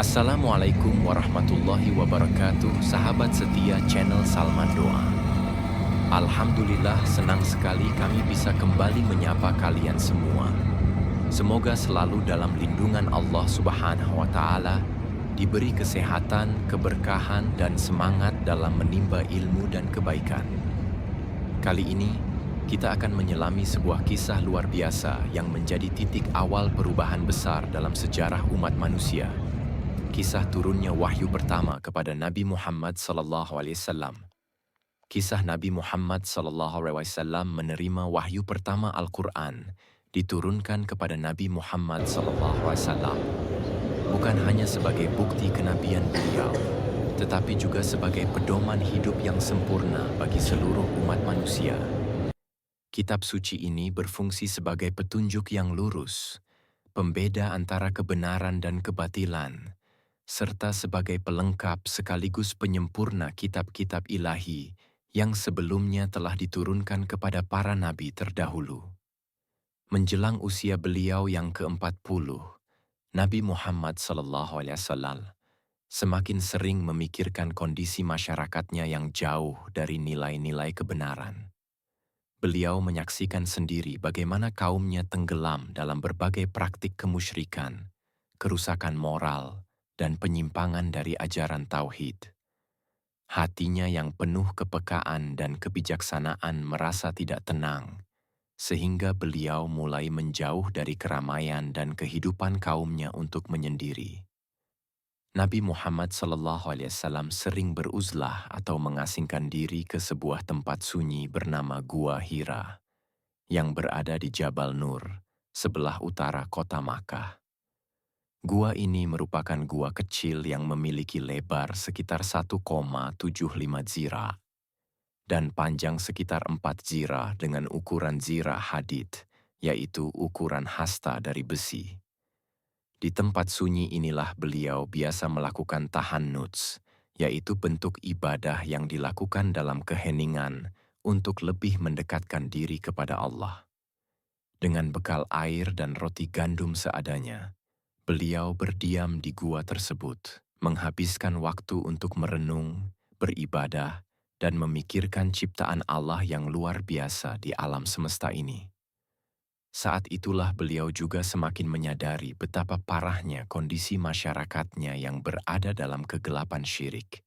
Assalamualaikum warahmatullahi wabarakatuh, sahabat setia channel Salman Doa. Alhamdulillah, senang sekali kami bisa kembali menyapa kalian semua. Semoga selalu dalam lindungan Allah Subhanahu wa Ta'ala, diberi kesehatan, keberkahan, dan semangat dalam menimba ilmu dan kebaikan. Kali ini, kita akan menyelami sebuah kisah luar biasa yang menjadi titik awal perubahan besar dalam sejarah umat manusia. Kisah turunnya wahyu pertama kepada Nabi Muhammad SAW. Kisah Nabi Muhammad SAW menerima wahyu pertama Al-Quran diturunkan kepada Nabi Muhammad SAW, bukan hanya sebagai bukti kenabian beliau, tetapi juga sebagai pedoman hidup yang sempurna bagi seluruh umat manusia. Kitab suci ini berfungsi sebagai petunjuk yang lurus, pembeda antara kebenaran dan kebatilan, serta sebagai pelengkap sekaligus penyempurna kitab-kitab ilahi yang sebelumnya telah diturunkan kepada para nabi terdahulu. Menjelang usia beliau yang ke-40, Nabi Muhammad SAW semakin sering memikirkan kondisi masyarakatnya yang jauh dari nilai-nilai kebenaran. Beliau menyaksikan sendiri bagaimana kaumnya tenggelam dalam berbagai praktik kemusyrikan, kerusakan moral, dan penyimpangan dari ajaran tauhid. Hatinya yang penuh kepekaan dan kebijaksanaan merasa tidak tenang, sehingga beliau mulai menjauh dari keramaian dan kehidupan kaumnya untuk menyendiri. Nabi Muhammad SAW sering beruzlah atau mengasingkan diri ke sebuah tempat sunyi bernama Gua Hira, yang berada di Jabal Nur, sebelah utara kota Makkah. Gua ini merupakan gua kecil yang memiliki lebar sekitar 1,75 zira dan panjang sekitar 4 zira dengan ukuran zira hadid, yaitu ukuran hasta dari besi. Di tempat sunyi inilah beliau biasa melakukan tahannuts, yaitu bentuk ibadah yang dilakukan dalam keheningan untuk lebih mendekatkan diri kepada Allah. Dengan bekal air dan roti gandum seadanya, beliau berdiam di gua tersebut, menghabiskan waktu untuk merenung, beribadah, dan memikirkan ciptaan Allah yang luar biasa di alam semesta ini. Saat itulah beliau juga semakin menyadari betapa parahnya kondisi masyarakatnya yang berada dalam kegelapan syirik,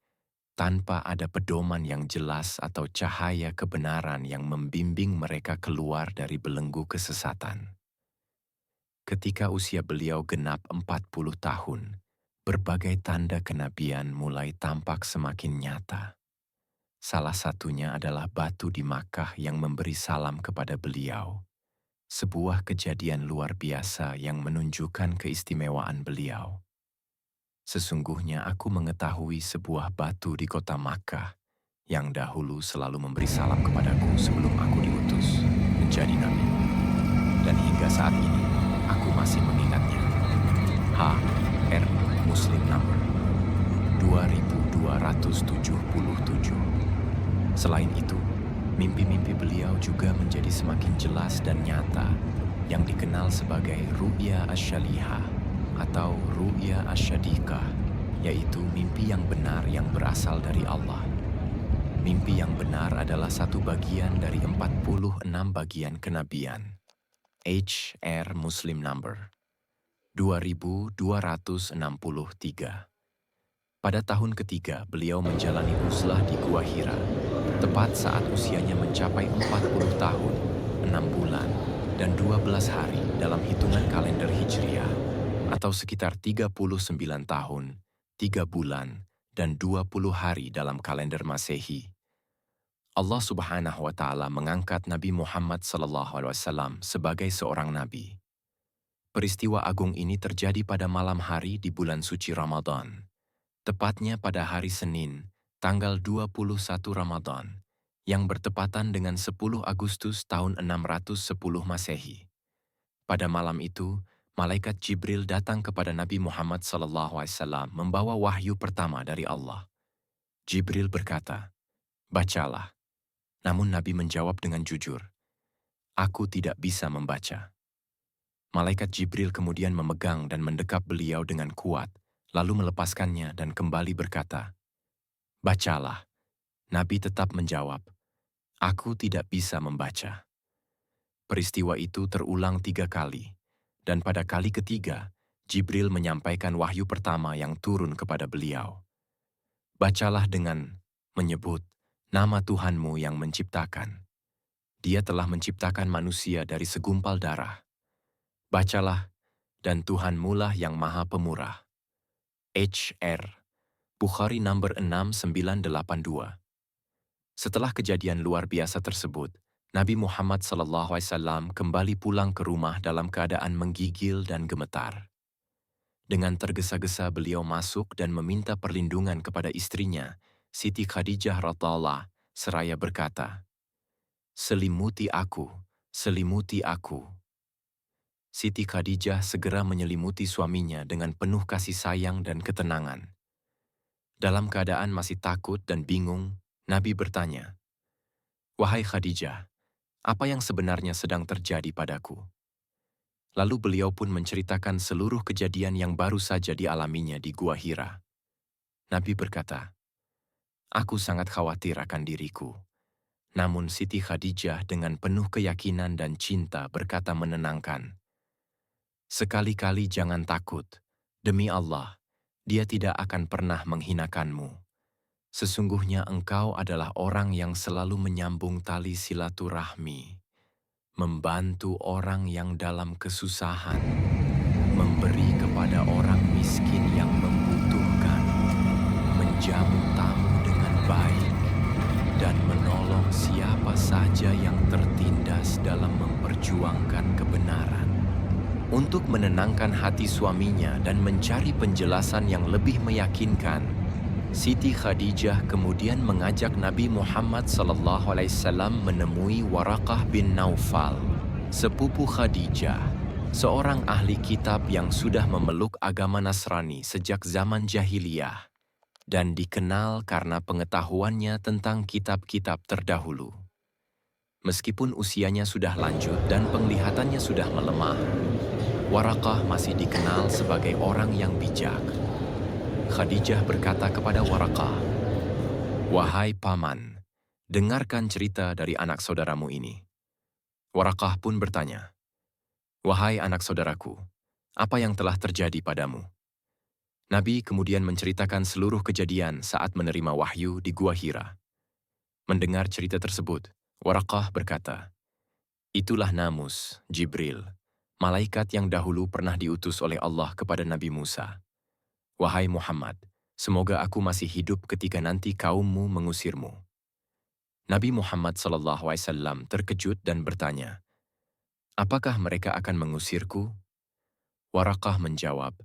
tanpa ada pedoman yang jelas atau cahaya kebenaran yang membimbing mereka keluar dari belenggu kesesatan. Ketika usia beliau genap 40 tahun, berbagai tanda kenabian mulai tampak semakin nyata. Salah satunya adalah batu di Makkah yang memberi salam kepada beliau. Sebuah kejadian luar biasa yang menunjukkan keistimewaan beliau. Sesungguhnya aku mengetahui sebuah batu di kota Makkah yang dahulu selalu memberi salam kepadaku sebelum aku diutus menjadi nabi. Dan hingga saat ini, aku masih mengingatnya. HR Muslim Number 2277. Selain itu, mimpi-mimpi beliau juga menjadi semakin jelas dan nyata, yang dikenal sebagai ru'ya asy-syalihah atau ru'ya asy-syadiqah, yaitu mimpi yang benar yang berasal dari Allah. Mimpi yang benar adalah satu bagian dari 46 bagian kenabian. HR Muslim Number 2263. Pada tahun ketiga, beliau menjalani uzlah di Gua Hira, tepat saat usianya mencapai 40 tahun, 6 bulan, dan 12 hari dalam hitungan kalender Hijriah, atau sekitar 39 tahun, 3 bulan, dan 20 hari dalam kalender Masehi. Allah Subhanahu wa Ta'ala mengangkat Nabi Muhammad SAW sebagai seorang nabi. Peristiwa agung ini terjadi pada malam hari di bulan suci Ramadan, tepatnya pada hari Senin, tanggal 21 Ramadan, yang bertepatan dengan 10 Agustus tahun 610 Masehi. Pada malam itu, malaikat Jibril datang kepada Nabi Muhammad SAW membawa wahyu pertama dari Allah. Jibril berkata, "Bacalah." Namun Nabi menjawab dengan jujur, "Aku tidak bisa membaca." Malaikat Jibril kemudian memegang dan mendekap beliau dengan kuat, lalu melepaskannya dan kembali berkata, "Bacalah." Nabi tetap menjawab, "Aku tidak bisa membaca." Peristiwa itu terulang 3 kali, dan pada kali ketiga, Jibril menyampaikan wahyu pertama yang turun kepada beliau. Bacalah dengan menyebut nama Tuhanmu yang menciptakan. Dia telah menciptakan manusia dari segumpal darah. Bacalah, dan Tuhanmulah yang Maha Pemurah. HR Bukhari nomor 6982. Setelah kejadian luar biasa tersebut, Nabi Muhammad SAW kembali pulang ke rumah dalam keadaan menggigil dan gemetar. Dengan tergesa-gesa beliau masuk dan meminta perlindungan kepada istrinya, Siti Khadijah radhiyallahu seraya berkata, "Selimuti aku, selimuti aku." Siti Khadijah segera menyelimuti suaminya dengan penuh kasih sayang dan ketenangan. Dalam keadaan masih takut dan bingung, Nabi bertanya, "Wahai Khadijah, apa yang sebenarnya sedang terjadi padaku?" Lalu beliau pun menceritakan seluruh kejadian yang baru saja dialaminya di Gua Hira. Nabi berkata, "Aku sangat khawatir akan diriku." Namun Siti Khadijah dengan penuh keyakinan dan cinta berkata menenangkan, "Sekali-kali jangan takut. Demi Allah, Dia tidak akan pernah menghinakanmu. Sesungguhnya engkau adalah orang yang selalu menyambung tali silaturahmi, membantu orang yang dalam kesusahan, memberi kepada orang miskin yang membutuhkan, menjamu tamu dengan baik, dan menolong siapa saja yang tertindas dalam memperjuangkan kebenaran." Untuk menenangkan hati suaminya dan mencari penjelasan yang lebih meyakinkan, Siti Khadijah kemudian mengajak Nabi Muhammad SAW menemui Waraqah bin Naufal, sepupu Khadijah, seorang ahli kitab yang sudah memeluk agama Nasrani sejak zaman jahiliyah dan dikenal karena pengetahuannya tentang kitab-kitab terdahulu. Meskipun usianya sudah lanjut dan penglihatannya sudah melemah, Waraqah masih dikenal sebagai orang yang bijak. Khadijah berkata kepada Waraqah, "Wahai paman, dengarkan cerita dari anak saudaramu ini." Waraqah pun bertanya, "Wahai anak saudaraku, apa yang telah terjadi padamu?" Nabi kemudian menceritakan seluruh kejadian saat menerima wahyu di Gua Hira. Mendengar cerita tersebut, Waraqah berkata, "Itulah Namus, Jibril, malaikat yang dahulu pernah diutus oleh Allah kepada Nabi Musa. Wahai Muhammad, semoga aku masih hidup ketika nanti kaummu mengusirmu." Nabi Muhammad SAW terkejut dan bertanya, "Apakah mereka akan mengusirku?" Waraqah menjawab,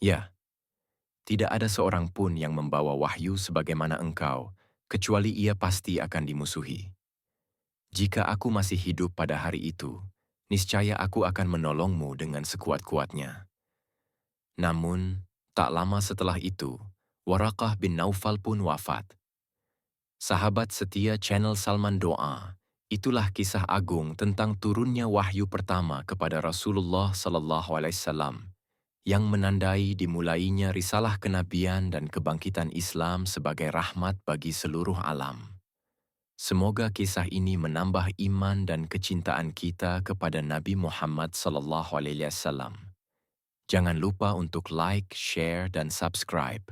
"Ya, tidak ada seorang pun yang membawa wahyu sebagaimana engkau, kecuali ia pasti akan dimusuhi. Jika aku masih hidup pada hari itu, niscaya aku akan menolongmu dengan sekuat-kuatnya." Namun, tak lama setelah itu, Waraqah bin Naufal pun wafat. Sahabat setia channel Salman Doa, itulah kisah agung tentang turunnya wahyu pertama kepada Rasulullah SAW yang menandai dimulainya risalah kenabian dan kebangkitan Islam sebagai rahmat bagi seluruh alam. Semoga kisah ini menambah iman dan kecintaan kita kepada Nabi Muhammad SAW. Jangan lupa untuk like, share, dan subscribe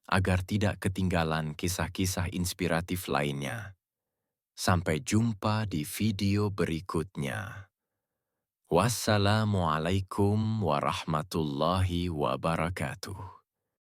agar tidak ketinggalan kisah-kisah inspiratif lainnya. Sampai jumpa di video berikutnya. Wassalamualaikum warahmatullahi wabarakatuh.